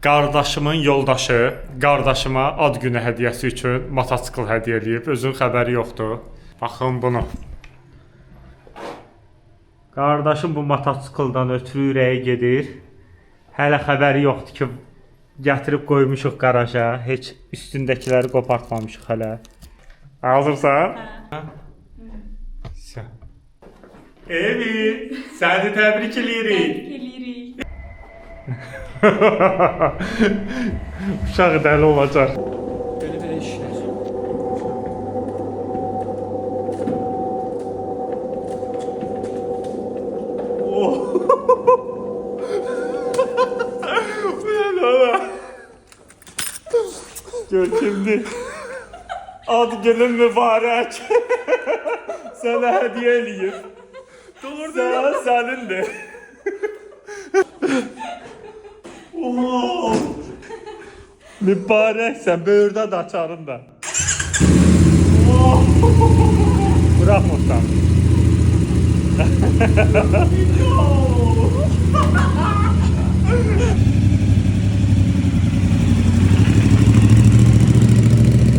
Qardaşımın yoldaşı qardaşıma ad günü hədiyyəsi üçün motosikl hədiyyə eləyib. Özünün xəbəri yoxdur. Baxın bunu. Qardaşım bu mototsikldan ötürü ürəyi gedir. Hələ xəbəri yoxdur ki, gətirib qoymuşuq qaraja. Heç üstündəkiləri qopartmamışıq hələ. Hazırsan? Hə. Evi, səni təbrik eləyirik. Təbrik eləyirik. Uşaq dəli olacaq. Belə işlər. Gör kimdir. Ad günün mübarək. Sənə hədiyyə eləyib. Doğru sənindir. Mübarəksən, böyürdə də açarın da. Bırakmırsan.